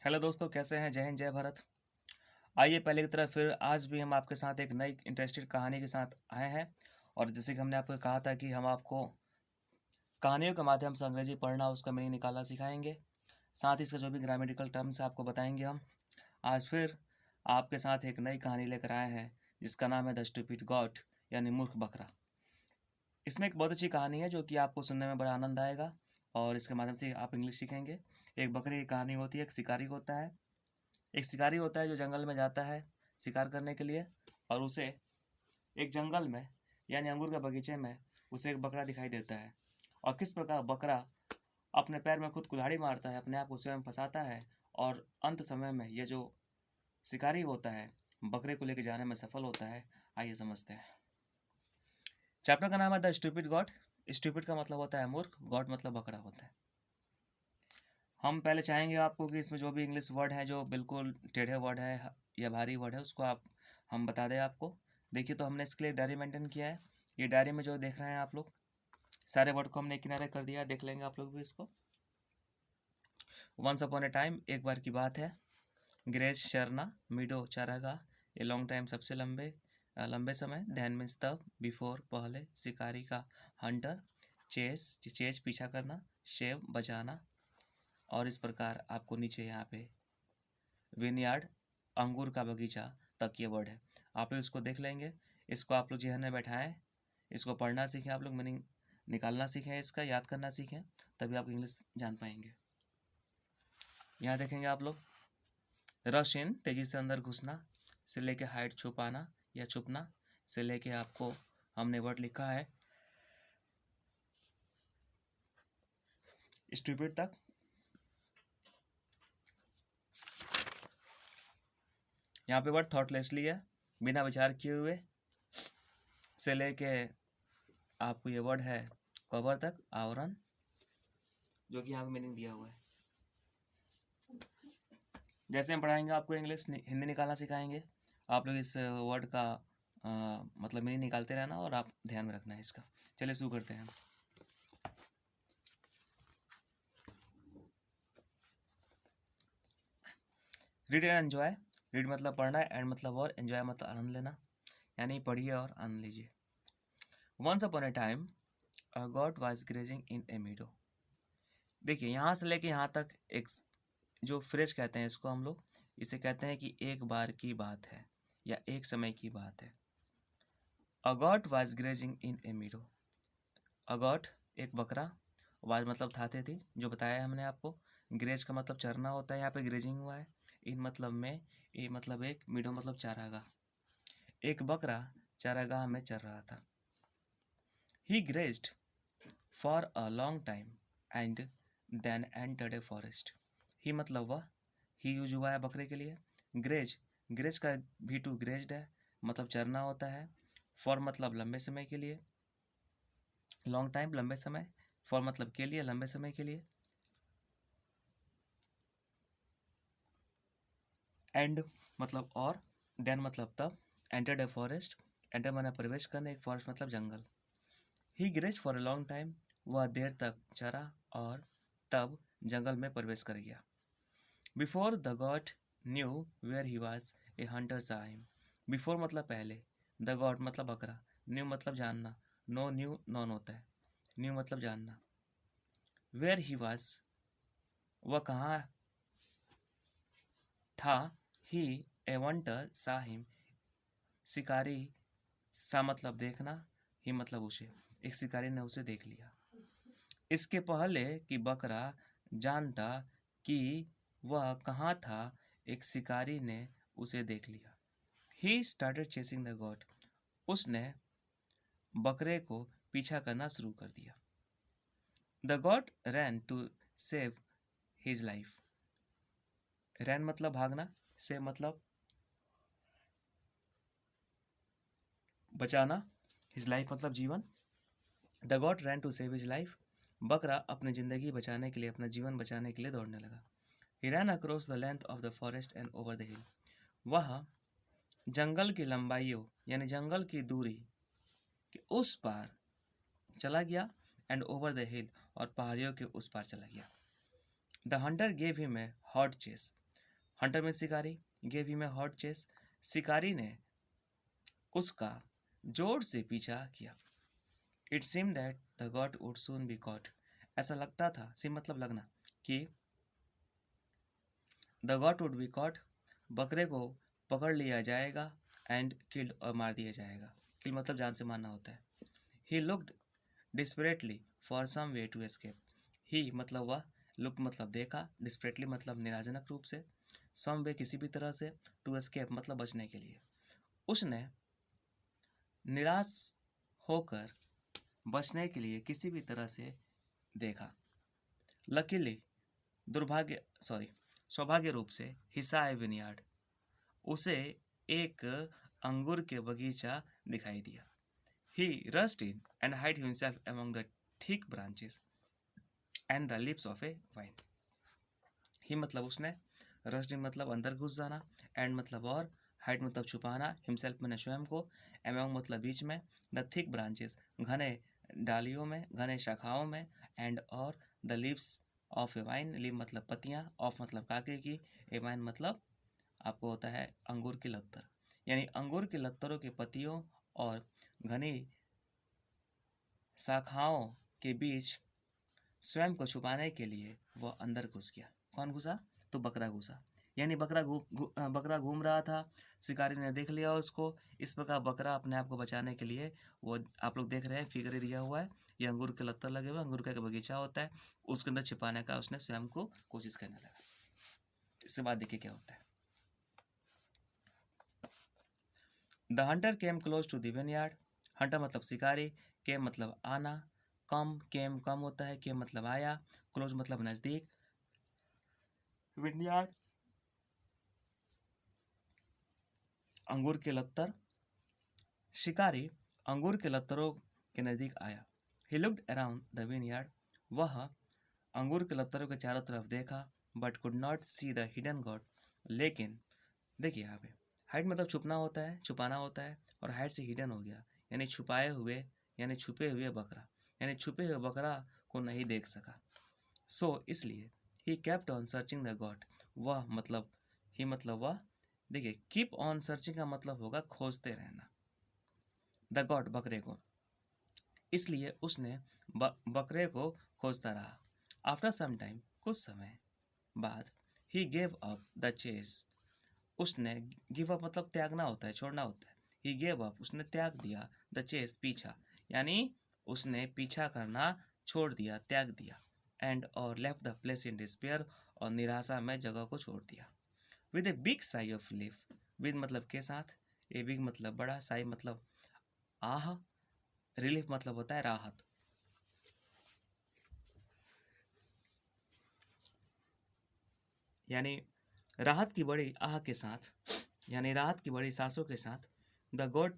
Hello दोस्तों, कैसे हैं? जय हिंद, जय भारत। आइए पहले की तरह फिर आज भी हम आपके साथ एक नई इंटरेस्टेड कहानी के साथ आए हैं। और जैसे कि हमने आपको कहा था कि हम आपको कहानियों के माध्यम से अंग्रेजी पढ़ना, उसका मीनिंग निकालना सिखाएंगे। साथ ही इसका जो भी ग्रामेटिकल टर्म्स है आपको बताएंगे हम। आज फिर आपके साथ एक नई कहानी लेकर आए हैं जिसका नाम है द स्टूपिड गॉट, यानी मूर्ख बकरा। इसमें एक बहुत अच्छी कहानी है जो कि आपको सुनने में बड़ा आनंद आएगा और इसके माध्यम से आप इंग्लिश सीखेंगे। एक बकरे की कहानी होती है। एक शिकारी होता है। एक शिकारी होता है जो जंगल में जाता है शिकार करने के लिए, और उसे एक जंगल में यानी अंगूर के बगीचे में उसे एक बकरा दिखाई देता है। और किस प्रकार बकरा अपने पैर में खुद कुल्हाड़ी मारता है, अपने आप को स्वयं फंसाता है, और अंत समय में ये जो शिकारी होता है बकरे को लेकर जाने में सफल होता है। आइए समझते हैं। चैप्टर का नाम है द स्टूपिड गॉट। स्टूपिड का मतलब होता है मूर्ख, गॉट मतलब बकरा होता है। हम पहले चाहेंगे आपको कि इसमें जो भी इंग्लिश वर्ड है जो बिल्कुल टेढ़े वर्ड है या भारी वर्ड है उसको हम बता दें आपको। देखिए, तो हमने इसके लिए डायरी मेंटेन किया है। ये डायरी में जो देख रहे हैं आप लोग, सारे वर्ड को हमने किनारे कर दिया, देख लेंगे आप लोग भी इसको। वंस अपॉन ए टाइम, एक बार की बात है। ग्रेस चरना, मिडो चारागाह, ए लॉन्ग टाइम सबसे लंबे समय। दैन मीन्स तब, बिफोर पहले, शिकारी का हंटर, चेस चेज पीछा करना, शेव बजाना। और इस प्रकार आपको नीचे यहाँ पे विनयार्ड अंगूर का बगीचा तक ये वर्ड है। आप लोग इसको देख लेंगे। इसको आप लोग जहन में बैठाएं, इसको पढ़ना सीखें, आप लोग मीनिंग निकालना सीखें, इसका याद करना सीखें, तभी आप इंग्लिश जान पाएंगे। यहाँ देखेंगे आप लोग, रश इन तेजी से अंदर घुसना से लेके हाइड छुपाना या छुपना से लेके आपको हमने वर्ड लिखा है स्टूपिड तक। यहाँ पे वर्ड थॉटलेसली है, बिना विचार किए हुए, से लेके आपको ये वर्ड है कवर तक, आवरण, जो कि यहाँ पे मीनिंग दिया हुआ है। जैसे हम पढ़ाएंगे आपको इंग्लिश हिंदी निकालना सिखाएंगे, आप लोग इस वर्ड का मतलब मीनिंग निकालते रहना और आप ध्यान में रखना है इसका। चलिए शुरू करते हैं। Read and enjoy. रीड मतलब पढ़ना, एंड मतलब और, एंजॉय मतलब आनंद लेना, यानी पढ़िए और आनंद लीजिए। Once upon a time a goat was grazing in a meadow. देखिए, यहाँ से लेके यहाँ तक एक जो फ्रेज कहते हैं इसको हम लोग इसे कहते हैं कि एक बार की बात है या एक समय की बात है। A goat was grazing in a meadow. A goat एक बकरा, वाज मतलब था थी, जो बताया हमने आपको। ग्रेज का मतलब चरना होता है, यहाँ पे ग्रेजिंग हुआ है। इन मतलब में, ए मतलब एक, मीडो मतलब चारागाह। एक बकरा चारागाह में चर रहा था। He grazed for a long time and then entered a forest. He मतलब वह, ही यूज हुआ है बकरे के लिए। ग्रेज, ग्रेज का भी टू ग्रेज्ड है, मतलब चरना होता है। फॉर मतलब लंबे समय के लिए, लॉन्ग टाइम लंबे समय, फॉर मतलब के लिए, लंबे समय के लिए। एंड मतलब और, देन मतलब तब, एंटर्ड ए फॉरेस्ट, एंटर माना प्रवेश करना, एक फॉरेस्ट मतलब जंगल। He graze for a long time, वह देर तक चरा और तब जंगल में प्रवेश कर गया। Before the goat knew where he was, a hunter saw him। Before मतलब पहले, द गॉड मतलब बकरा, न्यू मतलब जानना, नो न्यू नॉन होता है, न्यू मतलब जानना। वेयर ही वॉज वह कहाँ था, ही ए हंटर saw him शिकारी, सा मतलब देखना, ही मतलब उसे, एक शिकारी ने उसे देख लिया। इसके पहले कि बकरा जानता कि वह कहाँ था, एक शिकारी ने उसे देख लिया। He started chasing the goat, उसने बकरे को पीछा करना शुरू कर दिया। The goat ran to save his life. Ran मतलब भागना, सेव मतलब बचाना, हिज लाइफ मतलब जीवन। The goat ran to save his life, बकरा अपनी ज़िंदगी बचाने के लिए, अपना जीवन बचाने के लिए दौड़ने लगा। He ran across the length of the forest and over the hill, वह जंगल की लंबाइयों यानी जंगल की दूरी के उस पार चला गया, एंड ओवर द हिल और पहाड़ियों के उस पार चला गया। The hunter gave him a hot chase, hunter में शिकारी, gave him a hot chase, शिकारी ने उसका जोर से पीछा किया। It seem that the goat would soon be caught, ऐसा लगता था, सीम मतलब लगना, कि the goat would be caught, बकरे को पकड़ लिया जाएगा, एंड किल्ड और मार दिया जाएगा। किल मतलब जान से मारना होता है। He looked desperately for some way to escape, he मतलब वह, लुक मतलब देखा, डिस्परेटली मतलब निराजनक रूप से, सम वे किसी भी तरह से, टू एस्केप मतलब बचने के लिए। उसने निराश होकर बचने के लिए किसी भी तरह से देखा। लकीली सौभाग्य रूप से, हिस्सा ए विनयार्ड, उसे एक अंगूर के बगीचा दिखाई दिया। He rushed in and hid himself among the thick branches and the leaves of a vine. He मतलब उसने, rushed in मतलब अंदर घुस जाना, and मतलब और, hide मतलब छुपाना, himself मैंने स्वयं को, among मतलब बीच में, the thick branches घने डालियों में, घने शाखाओं में, and और the leaves of a vine, leaf मतलब पत्तियां, of मतलब काके की, a vine मतलब आपको होता है अंगूर की लत्तर, यानी अंगूर की लत्तरों की पत्तियों और घनी शाखाओं के बीच स्वयं को छुपाने के लिए वह अंदर घुस गया। कौन घुसा? तो बकरा घुसा, यानी बकरा घूम रहा था, शिकारी ने देख लिया उसको। इस प्रकार बकरा अपने आप को बचाने के लिए, वो आप लोग देख रहे हैं फिगर दिया हुआ है, ये अंगूर के लत्तर लगे हुए, अंगूर का एक बगीचा होता है, उसके अंदर छिपाने का उसने स्वयं को कोशिश करने लगा। इसके बाद देखिए क्या होता है। The hunter came close to the vineyard, hunter मतलब शिकारी, केम मतलब आना, कम होता है, केम मतलब आया, क्लोज मतलब नजदीक, विनयार्ड अंगूर के लत्तर, शिकारी अंगूर के लत्तरों के नजदीक आया। He looked around the vineyard, वह अंगूर के लत्तरों के चारों तरफ देखा, but could not see the hidden God, लेकिन देखिए यहाँ पे हाइड मतलब छुपना होता है, छुपाना होता है, और हाइड से हिडन हो गया, यानी छुपाए हुए, यानी छुपे हुए बकरा, यानी छुपे हुए बकरा को नहीं देख सका। सो इसलिए he kept on searching the God, वह मतलब ही मतलब वह, देखिए कीप ऑन सर्चिंग का मतलब होगा खोजते रहना, द गॉड बकरे को, इसलिए उसने बकरे को खोजता रहा। आफ्टर सम टाइम, कुछ समय बाद, he gave up the chase, उसने, गिव अप मतलब त्यागना होता है, छोड़ना होता है, ही गेव अप उसने त्याग दिया, द चेस पीछा, यानी उसने पीछा करना छोड़ दिया, त्याग दिया, एंड और left the place in despair, और निराशा में जगह को छोड़ दिया। With a big sigh of relief, with मतलब के साथ, ए बिग मतलब बड़ा, साई मतलब आह, रिलीफ मतलब होता है राहत। यानी राहत की बड़ी आह के साथ, यानी राहत की बड़ी सांसों के साथ, the God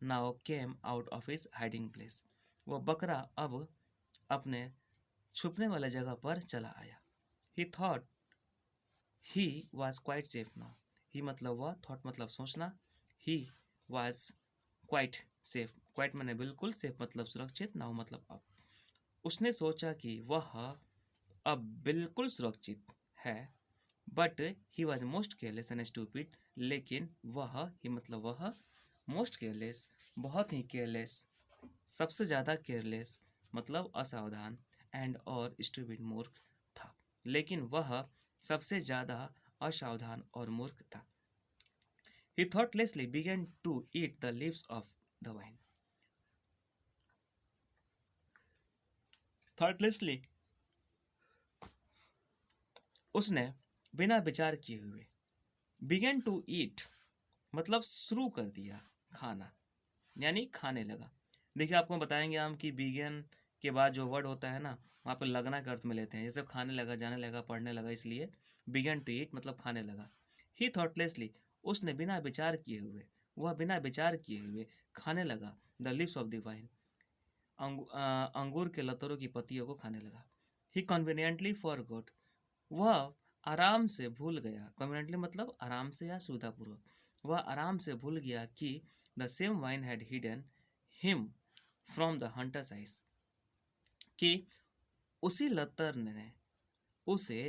now came out of his hiding place, वह बकरा अब अपने छुपने वाले जगह पर चला आया। He thought he was quite safe now, he मतलब वह, थॉट मतलब सोचना, he was quite safe, quite मैंने बिल्कुल, सेफ मतलब सुरक्षित, नाउ मतलब अब, उसने सोचा कि वह अब बिल्कुल सुरक्षित है, but he was most careless and stupid, लेकिन वह, ही मतलब वह, मोस्ट केयरलेस बहुत ही केयरलेस, सबसे ज़्यादा केयरलेस मतलब असावधान, एंड और स्टूपिड मूर्ख था, लेकिन वह सबसे ज़्यादा असावधान और मूर्ख था। He thoughtlessly began to eat the leaves of the vine, thoughtlessly उसने बिना विचार किए हुए, बिगेन टू ईट मतलब शुरू कर दिया खाना, यानी खाने लगा। देखिए आपको बताएंगे हम कि बिगेन के बाद जो वर्ड होता है ना, वहाँ पर लगना के अर्थ में लेते हैं, जैसे खाने लगा, जाने लगा, पढ़ने लगा, इसलिए बिगेन टू ईट मतलब खाने लगा। ही थॉटलेसली उसने बिना विचार किए हुए, वह बिना विचार किए हुए खाने लगा, the lips of the wine अंगूर के लतरों की पत्तियों को खाने लगा। ही कन्वीनियंटली फॉरगॉट, वह आराम से भूल गया, कन्वीनियंटली मतलब आराम से या सुविधापूर्वक, वह आराम से भूल गया कि the same wine had hidden him from the hunters eyes, कि उसी लतर ने उसे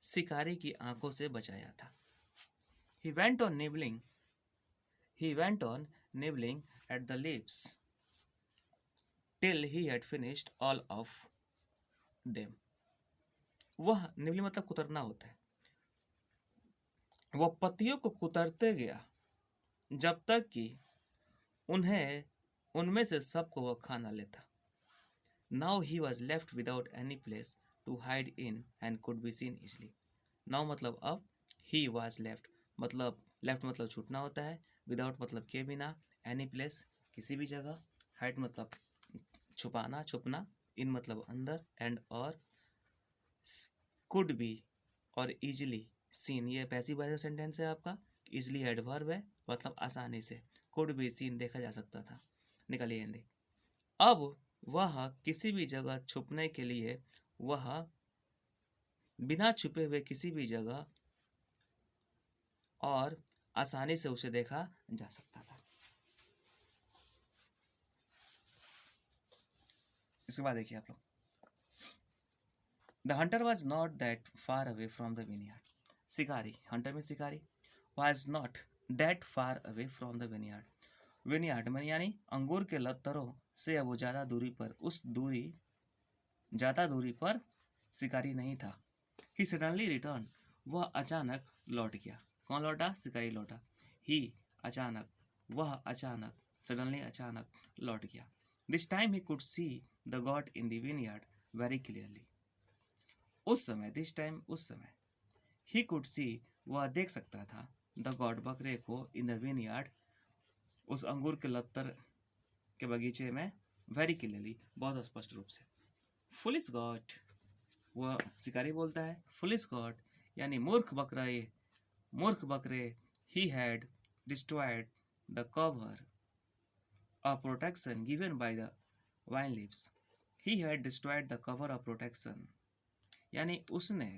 शिकारी की आंखों से बचाया था। He went on nibbling. He went on nibbling at the leaves till he had finished all of them. वह निबली मतलब कुतरना होता है। वह पत्तियों को कुतरते गया जब तक कि उनमें से सबको वह खा न लेता। Now he was left without any place to hide in and could be seen easily. Now मतलब अब, he was left मतलब छूटना होता है, without मतलब के बिना, any place किसी भी जगह, hide मतलब छुपाना छुपना, in मतलब अंदर, and और could be और easily seen ये पैसिव वॉइस सेंटेंस है आपका। easily एडवर्ब है मतलब आसानी से। could be seen देखा जा सकता था। निकालिए हिंदी। अब वह किसी भी जगह छुपने के लिए वह बिना छुपे हुए किसी भी जगह और आसानी से उसे देखा जा सकता था। इसके बाद देखिए आप लोग, the Hunter was not that far away from the vineyard. शिकारी, हंटर में शिकारी, was not that far away from the vineyard. Vineyard में यानी अंगूर के लतारों से अब वो ज़्यादा दूरी पर शिकारी नहीं था। ही सडनली रिटर्न, वह अचानक लौट गया। कौन लौटा? शिकारी लौटा। ही अचानक, वह अचानक, सडनली अचानक लौट गया। This time he could see the God in the vineyard very clearly. उस समय, दिस टाइम उस समय, ही कुड सी वह देख सकता था, द गॉड बकरे को, इन द विनयार्ड उस अंगूर के लत्तर के बगीचे में, वेरी क्लियरली बहुत स्पष्ट रूप से। फुलिश गॉड, वह शिकारी बोलता है, फुलिश गॉड यानी मूर्ख बकरे, he had destroyed the cover of protection given by the wine leaves. He had destroyed the cover of protection यानी उसने,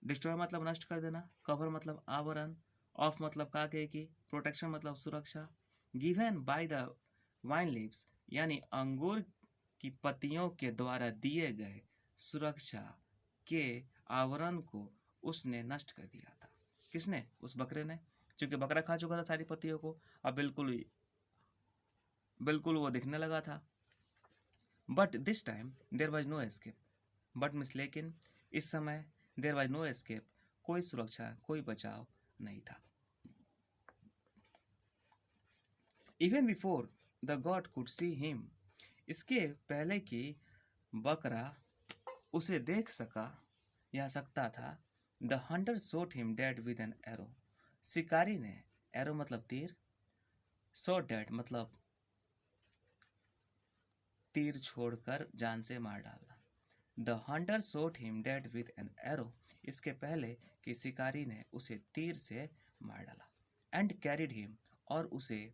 डिस्ट्रॉय मतलब नष्ट कर देना, कवर मतलब आवरण, ऑफ मतलब कागे की, प्रोटेक्शन मतलब सुरक्षा, given by the wine leaves यानी अंगूर की पत्तियों के द्वारा दिए गए सुरक्षा के आवरण को उसने नष्ट कर दिया था। किसने? उस बकरे ने, क्योंकि बकरा खा चुका था सारी पत्तियों को, अब बिल्कुल वो दिखने लगा था। But this time there was no escape, but means लेकिन इस समय, देयर वाज नो एस्केप कोई सुरक्षा, कोई बचाव नहीं था। Even before the God could see him, इसके पहले कि बकरा उसे देख सका या सकता था, the Hunter shot him dead with an arrow, शिकारी ने, एरो मतलब तीर, शॉट डेड मतलब तीर छोड़कर जान से मार डालना। The Hunter shot him dead with an arrow, इसके पहले कि शिकारी ने उसे तीर से मार डाला। एंड कैरिड हिम, और उसे,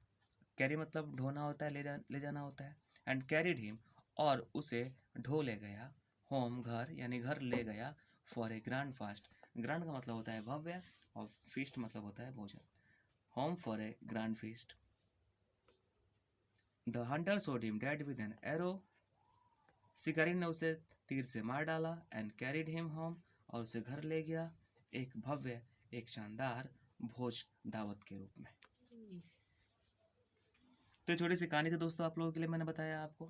कैरी मतलब ढोना होता है, ले जाना होता है, एंड कैरिड हिम और उसे ढो ले गया, होम घर यानी घर ले गया, for a grand fast, grand का मतलब होता है भव्य और फीस्ट मतलब होता है भोजन, home for a grand feast. The Hunter shot him dead with an arrow, शिकारी ने उसे तीर से मार डाला, एंड कैरिड हिम होम और उसे घर ले गया, एक भव्य, एक शानदार भोज दावत के रूप में। तो छोटी सी कहानी थी दोस्तों, आप लोगों के लिए मैंने बताया आपको।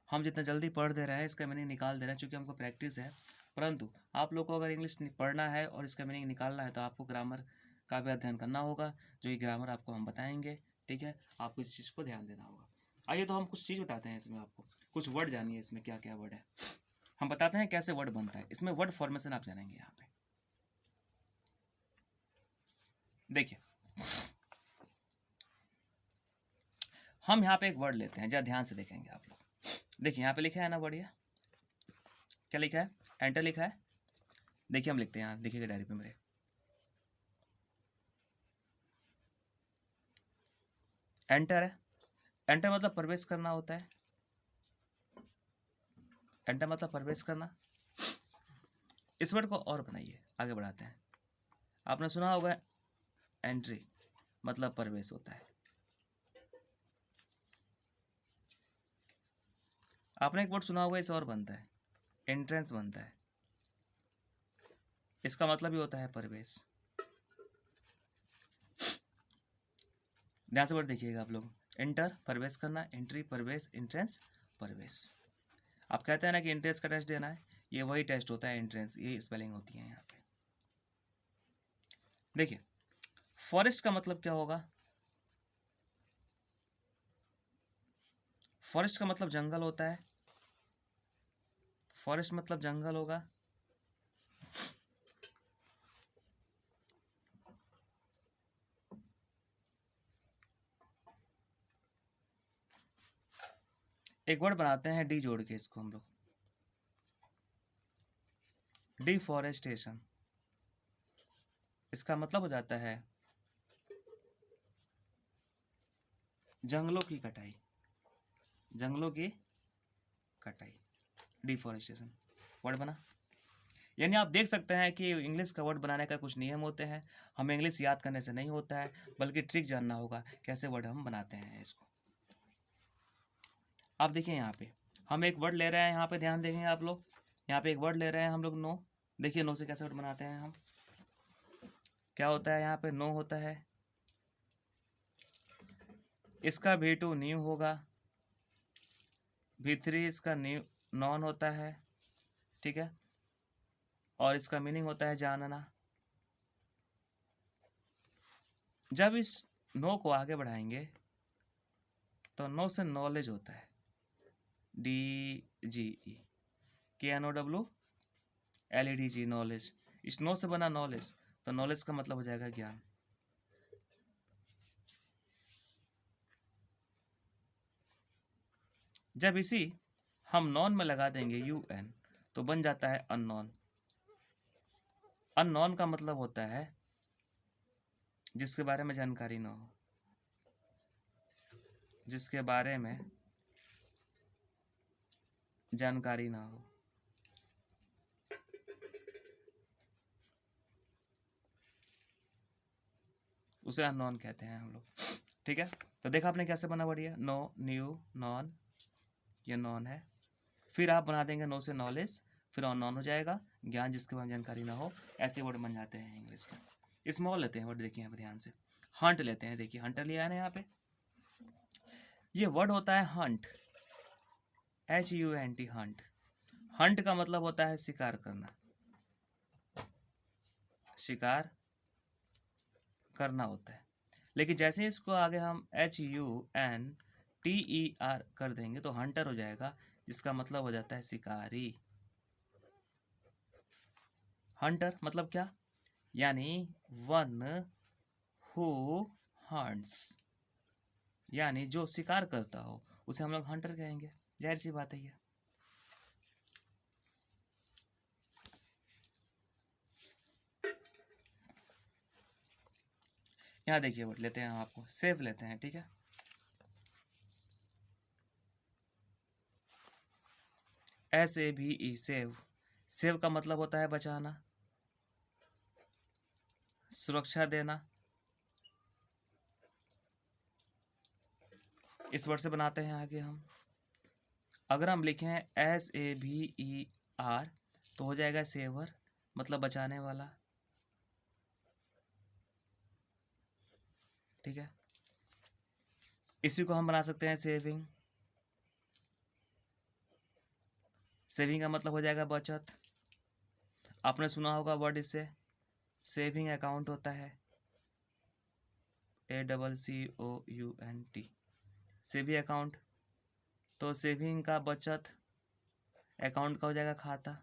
हम जितना जल्दी पढ़ दे रहे हैं इसका मीनिंग निकाल दे रहे हैं, क्योंकि हमको प्रैक्टिस है, परंतु आप लोग को अगर इंग्लिश पढ़ना है और इसका मीनिंग निकालना है तो आपको ग्रामर का भी अध्ययन करना होगा, जो ये ग्रामर आपको हम बताएंगे, ठीक है। आपको इस चीज़ पर ध्यान देना होगा। आइए तो हम कुछ चीज़ बताते हैं इसमें, आपको कुछ वर्ड जानिए इसमें क्या क्या वर्ड है, हम बताते हैं कैसे वर्ड बनता है। इसमें वर्ड फॉर्मेशन आप जानेंगे यहाँ पे। देखिए, हम यहाँ पे एक वर्ड लेते हैं, जरा ध्यान से देखेंगे आप लोग। देखिए यहाँ पे लिखा है ना वर्ड, ये क्या लिखा है? एंटर लिखा है। देखिए हम लिखते हैं यहाँ, देखिएगा डायरी पे मेरे, एंटर है। एंटर मतलब प्रवेश करना होता है, एंटर मतलब प्रवेश करना। इस वर्ड को और बनाइए, आगे बढ़ाते हैं। आपने सुना होगा एंट्री मतलब प्रवेश होता है। आपने एक वर्ड सुना होगा इसे और बनता है, एंट्रेंस बनता है। इसका मतलब ही होता है प्रवेश। ध्यान से वर्ड देखिएगा आप लोग, इंटर प्रवेश करना, एंट्री प्रवेश, एंट्रेंस प्रवेश। आप कहते हैं ना कि एंट्रेंस का टेस्ट देना है, ये वही टेस्ट होता है एंट्रेंस, ये स्पेलिंग होती है यहाँ पे। देखिए फॉरेस्ट का मतलब क्या होगा, फॉरेस्ट का मतलब जंगल होता है, फॉरेस्ट मतलब जंगल होगा। एक वर्ड बनाते हैं डी जोड़ के, इसको हम लोग डिफॉरेस्टेशन। इसका मतलब हो जाता है जंगलों की कटाई, जंगलों की कटाई, डिफॉरेस्टेशन वर्ड बना। यानी आप देख सकते हैं कि इंग्लिश का वर्ड बनाने का कुछ नियम होते हैं, हमें इंग्लिश याद करने से नहीं होता है, बल्कि ट्रिक जानना होगा कैसे वर्ड हम बनाते हैं इसको। आप देखिए यहाँ पे हम एक वर्ड ले रहे हैं, यहाँ पे ध्यान देंगे आप लोग, यहाँ पे एक वर्ड ले रहे हैं हम लोग नो। देखिए नो से कैसे वर्ड बनाते हैं हम, क्या होता है यहाँ पे नो होता है, इसका V2 न्यू होगा, V3 इसका न्यू नॉन होता है, ठीक है, और इसका मीनिंग होता है जानना। जब इस नो को आगे बढ़ाएंगे तो नो से नॉलेज होता है, DGE, KNOWLEDG नॉलेज। इस नो से बना नॉलेज, तो नॉलेज का मतलब हो जाएगा ज्ञान। जब इसी हम नॉन में लगा देंगे UN, तो बन जाता है अननोन। अननोन का मतलब होता है जिसके बारे में जानकारी ना हो, जिसके बारे में जानकारी ना हो, उसे अननोन कहते हैं हम लोग, ठीक है। तो देखा आपने कैसे बना बढ़िया, नो न्यू नॉन, ये नॉन है, फिर आप बना देंगे नो से नॉलेज, फिर अननोन हो जाएगा ज्ञान जिसके बारे में जानकारी ना हो। ऐसे वर्ड बन जाते हैं इंग्लिश के। स्मॉल लेते हैं वर्ड, देखिए यहाँ पे ध्यान से, हंट लेते हैं, देखिए हंटर लिया है ना यहाँ पे, ये वर्ड होता है हंट, HUNT हंट। हंट का मतलब होता है शिकार करना, शिकार करना होता है। लेकिन जैसे इसको आगे हम HUNTER कर देंगे तो हंटर हो जाएगा, जिसका मतलब हो जाता है शिकारी। हंटर मतलब क्या, यानी वन हु हंट्स, यानी जो शिकार करता हो उसे हम लोग हंटर कहेंगे, जाहिर सी बात है ये। यहाँ देखिए वर्ड लेते हैं हम, आपको सेव लेते हैं, ठीक है। SAVE सेव, सेव का मतलब होता है बचाना, सुरक्षा देना। इस वर्ड से बनाते हैं आगे हम, अगर हम लिखें SAVER तो हो जाएगा सेवर, मतलब बचाने वाला, ठीक है। इसी को हम बना सकते हैं सेविंग, सेविंग का मतलब हो जाएगा बचत। आपने सुना होगा वर्ड इससे, सेविंग अकाउंट होता है, ACCOUNT, सेविंग अकाउंट, तो सेविंग का बचत, अकाउंट का हो जाएगा खाता।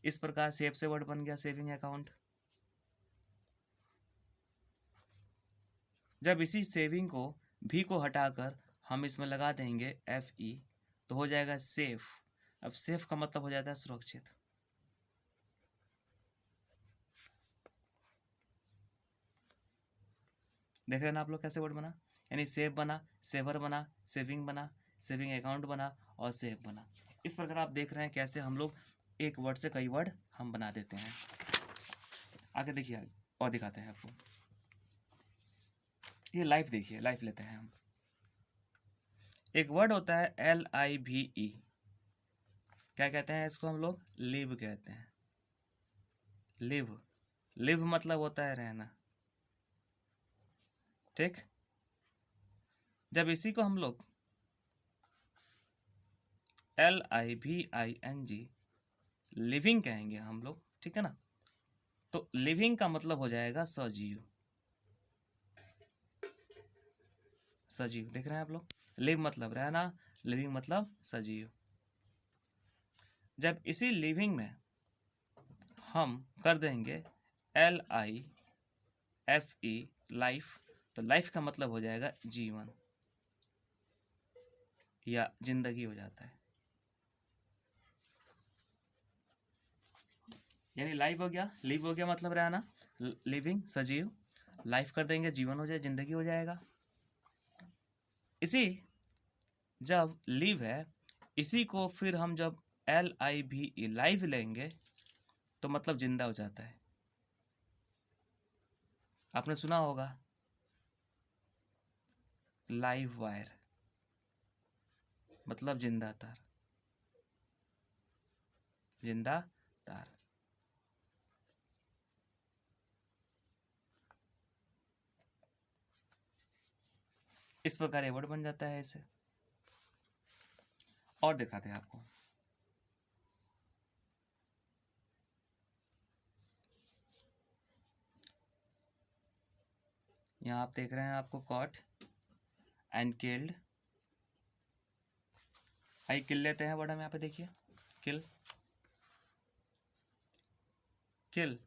इस प्रकार सेव से वर्ड बन गया सेविंग अकाउंट। जब इसी सेविंग को भी को हटाकर हम इसमें लगा देंगे FE तो हो जाएगा सेफ। अब सेफ का मतलब हो जाता है सुरक्षित। देख रहे हैं ना आप लोग कैसे वर्ड बना, यानी सेव बना, सेवर बना, सेविंग बना, सेविंग अकाउंट बना और सेव बना। इस प्रकार आप देख रहे हैं कैसे हम लोग एक वर्ड से कई वर्ड हम बना देते हैं। आगे देखिए और दिखाते हैं आपको, ये लाइफ देखिए, लाइफ लेते हैं हम। एक वर्ड होता है LIVE, क्या कहते हैं इसको हम लोग, लिव कहते हैं। लिव, लिव मतलब होता है रहना, ठीक। जब इसी को हम लोग LIVING लिविंग कहेंगे हम लोग, ठीक है ना, तो लिविंग का मतलब हो जाएगा सजीव, सजीव, देख रहे हैं आप लोग, लिव मतलब रहना, लिविंग मतलब सजीव। जब इसी लिविंग में हम कर देंगे LIFE लाइफ, तो लाइफ का मतलब हो जाएगा जीवन या जिंदगी हो जाता है, यानी लाइफ हो गया, लिव हो गया मतलब रहना, लिविंग सजीव, लाइफ कर देंगे जीवन हो जाए, जिंदगी हो जाएगा। इसी जब लिव है, इसी को फिर हम जब LIVE लाइव लेंगे तो मतलब जिंदा हो जाता है। आपने सुना होगा लाइव वायर मतलब जिंदा तार, जिंदा तार। इस प्रकार ये वर्ड बन जाता है इसे। और दिखाते हैं आपको, यहाँ आप देख रहे हैं आपको कॉट एंड किल्ड, आई किल लेते हैं वर्ड हम यहाँ पे, देखिए किल, किल,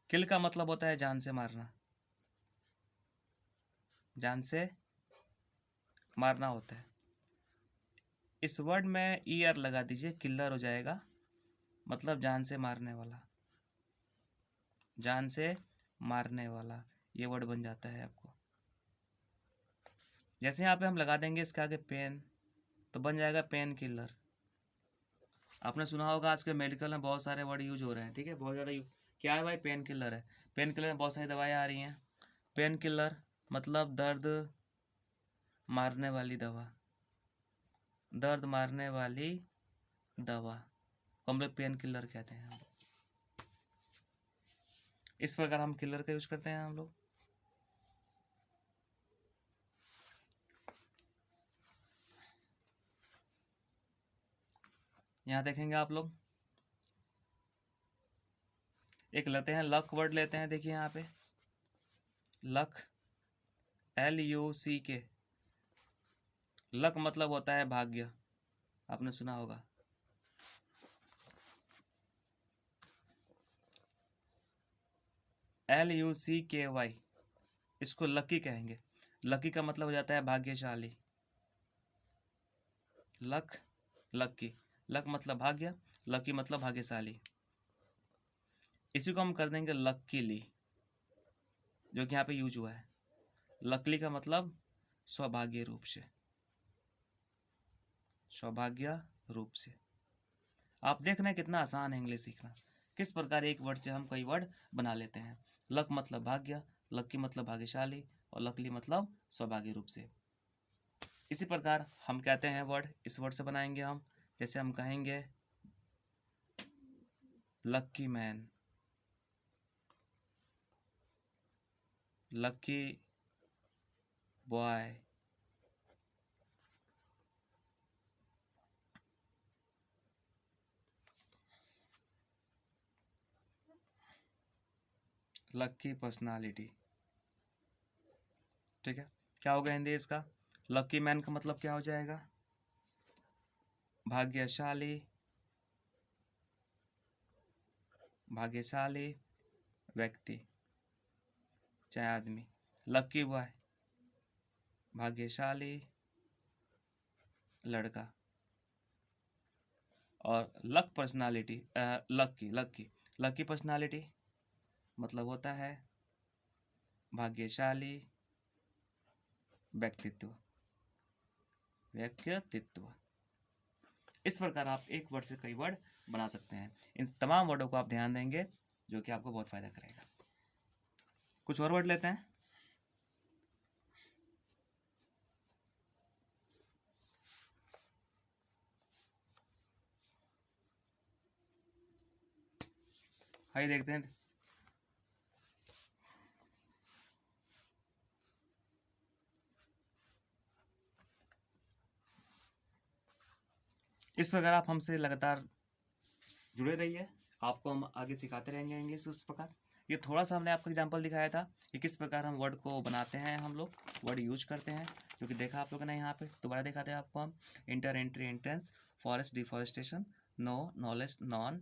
किल का मतलब होता है जान से मारना, जान से मारना होता है। इस वर्ड में ER लगा दीजिए, किलर हो जाएगा, मतलब जान से मारने वाला, जान से मारने वाला, ये वर्ड बन जाता है आपको। जैसे यहाँ पे हम लगा देंगे इसके आगे पेन, तो बन जाएगा पेन किलर। आपने सुना होगा आज के मेडिकल में बहुत सारे वर्ड यूज हो रहे हैं, ठीक है, बहुत ज़्यादा क्या है भाई, पेन किलर है, पेन किलर में बहुत सारी दवाएं आ रही हैं, पेन किलर मतलब दर्द मारने वाली दवा, दर्द मारने वाली दवा को हम लोग पेन किलर कहते हैं। इस प्रकार हम किलर का यूज करते हैं हम लोग। यहाँ देखेंगे आप लोग, एक लेते हैं लक वर्ड लेते हैं, देखिए यहाँ पे लक, LUCK, लक मतलब होता है भाग्य, आपने सुना होगा। LUCKY, इसको लकी कहेंगे, लकी का मतलब हो जाता है भाग्यशाली, लक, लकी, लक मतलब भाग्य, लकी मतलब भाग्यशाली। इसी को हम कर देंगे लकीली, जो कि यहाँ पे यूज हुआ है। लकली का मतलब सौभाग्य रूप से, सौभाग्य रूप से। आप देख रहे हैं कितना आसान है इंग्लिश सीखना, किस प्रकार एक वर्ड से हम कई वर्ड बना लेते हैं। लक मतलब भाग्य, लकी मतलब भाग्यशाली, और लकली मतलब सौभाग्य रूप से। इसी प्रकार हम कहते हैं वर्ड, इस वर्ड से बनाएंगे हम, जैसे हम कहेंगे लक्की मैन, लक्की बॉय, लक्की पर्सनालिटी, ठीक है। क्या होगा हिंदी इसका, लक्की मैन का मतलब क्या हो जाएगा, भाग्यशाली, भाग्यशाली व्यक्ति चाहे आदमी। लक्की बॉय भाग्यशाली लड़का। और लक पर्सनालिटी, लक्की, लक्की, लक्की पर्सनालिटी मतलब होता है भाग्यशाली व्यक्तित्व, व्यक्तित्व। इस प्रकार आप एक वर्ड से कई वर्ड बना सकते हैं। इन तमाम वर्डों को आप ध्यान देंगे, जो कि आपको बहुत फायदा करेगा। कुछ और वर्ड लेते हैं। आइए देखते हैं। इस प्रकार आप हमसे लगातार जुड़े रहिए, आपको हम आगे सिखाते रहेंगे इंग्लिश इस प्रकार। ये थोड़ा सा हमने आपको एग्जांपल दिखाया था कि किस प्रकार हम वर्ड को बनाते हैं, हम लोग वर्ड यूज करते हैं, जो कि देखा आप लोगों ने यहाँ पे। दोबारा दिखाते हैं आपको हम। Enter, entry, entrance, forest, deforestation, no, knowledge, known,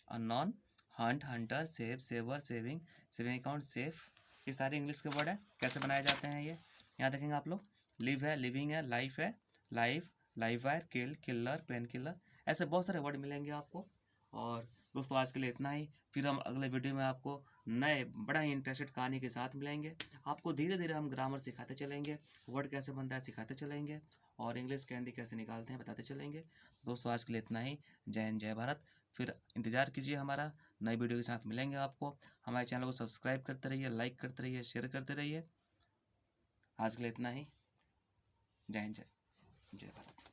unknown, hunt, hunter, save, saver, saving, saving account, safe, ये सारे इंग्लिश के वर्ड हैं। कैसे बनाए जाते हैं ये यहाँ देखेंगे आप लोग। लिव है, लिविंग है, लाइफ है, लाइफ, लाइव वायर, किल, किलर, पेन किलर, ऐसे बहुत सारे वर्ड मिलेंगे आपको। और दोस्तों आज के लिए इतना ही। फिर हम अगले वीडियो में आपको नए बड़ा ही इंटरेस्टेड कहानी के साथ मिलेंगे। आपको धीरे धीरे हम ग्रामर सिखाते चलेंगे, वर्ड कैसे बनता है सिखाते चलेंगे, और इंग्लिश के हिंदी कैसे निकालते हैं बताते चलेंगे। दोस्तों आज के लिए इतना ही। जय हिंद, जय भारत। फिर इंतज़ार कीजिए हमारा, नई वीडियो के साथ मिलेंगे आपको। हमारे चैनल को सब्सक्राइब करते रहिए, लाइक करते रहिए, शेयर करते रहिए। आज के लिए इतना ही। जय हिंद, जय भारत।